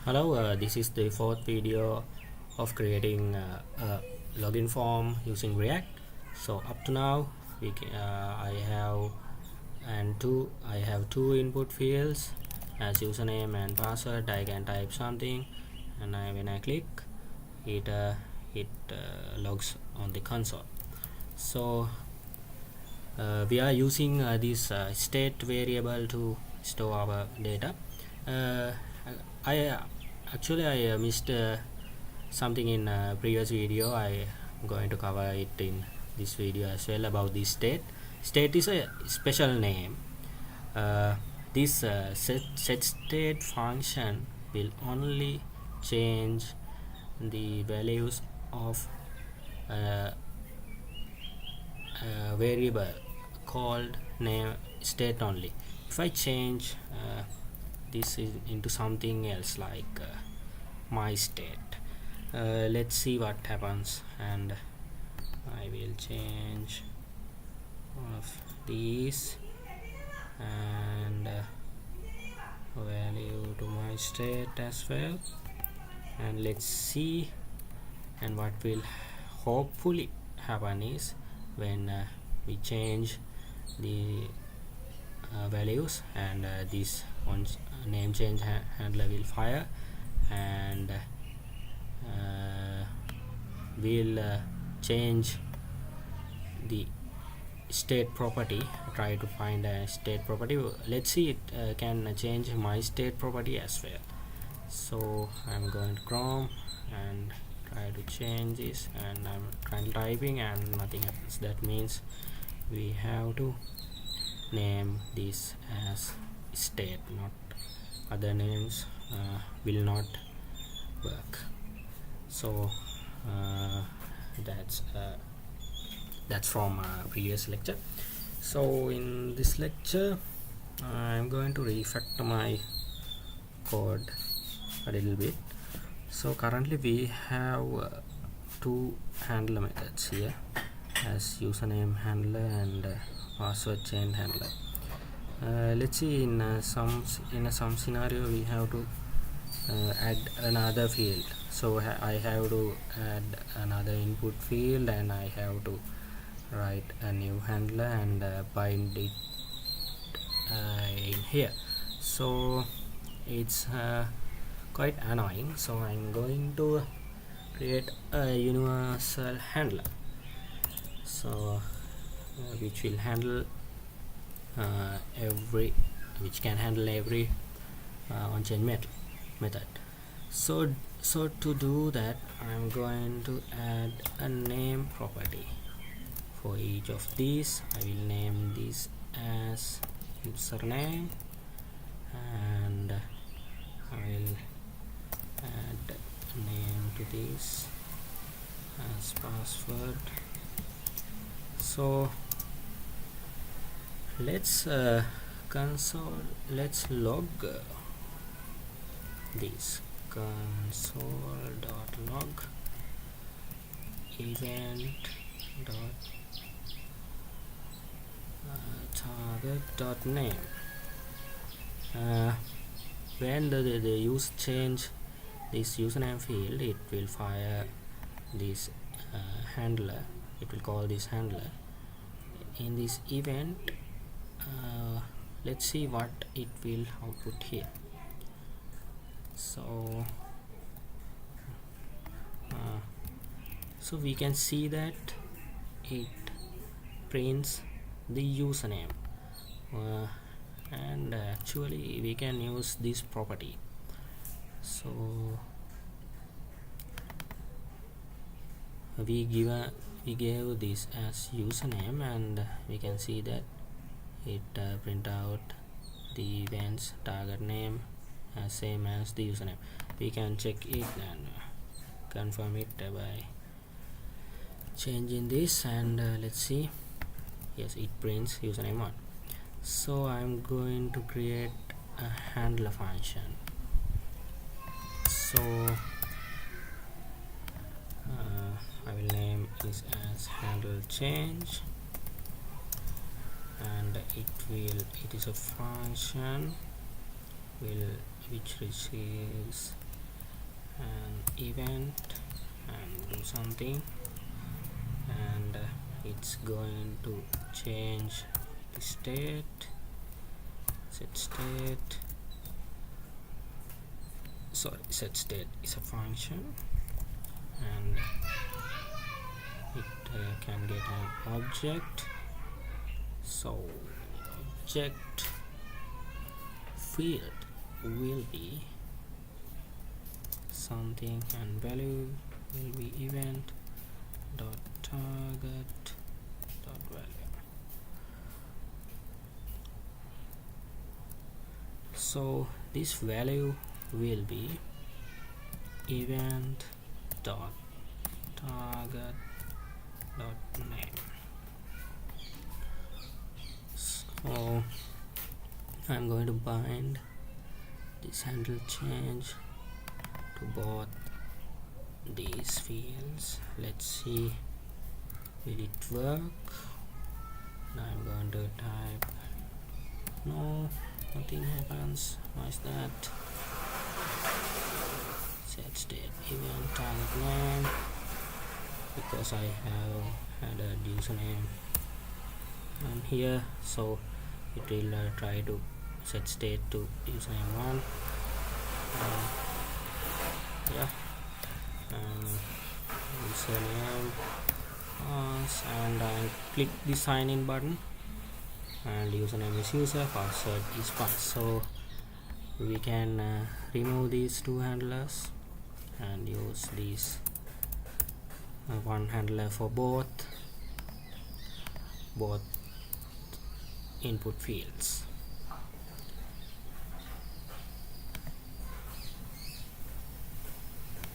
Hello, this is the fourth video of creating a login form using React. So up to now, I have two input fields as username and password. I can type something, and when I click, it logs on the console. So we are using this state variable to store our data. I missed something in previous video. I am going to cover it in this video as well about this state is a special name. This set state function will only change the values of a variable called name state only. If I change this is into something else like my state, let's see what happens, and I will change one of these and value to my state as well, and let's see. And what will hopefully happen is when we change the values, and this once name change handler will fire, and we'll change the state property. Try to find a state property. Let's see it can change my state property as well. So I'm going to Chrome and try to change this, and I'm trying typing and nothing happens. That means we have to name this as state, not other names will not work. So that's from previous lecture. So in this lecture I'm going to refactor my code a little bit. So currently we have two handler methods here as username handler and password chain handler. Let's see, in some scenario we have to add another field. So I have to add another input field, and I have to write a new handler and bind it in here. So it's quite annoying. So I'm going to create a universal handler, so which will handle which can handle every on-chain method. So to do that, I'm going to add a name property for each of these. I will name this as username, and I will add a name to this as password. So let's log this console.log event target.name. When the user change this username field, it will fire this handler. It will call this handler in this event. Let's see what it will output here. So we can see that it prints the username, and actually we can use this property. So we gave this as username, and we can see that it print out the events target name same as the username. We can check it and confirm it by changing this, and let's see. Yes, it prints username 1. So I'm going to create a handler function. So I will name this as handle change, and it is a function which receives an event and do something, and it's going to change the state. Set state is a function, and it can get an object. So object field will be something, and value will be event dot target dot value. So this value will be event dot target dot name. So I'm going to bind this handle change to both these fields. Let's see, will it work? Now I'm going to type no, nothing happens. Why is that? Set state event target name, because I have had a username and here, so it will try to set state to username 1. Yeah, username pass, and I click the sign in button, and username is user, password is pass. So we can remove these two handlers and use these one handler for both input fields.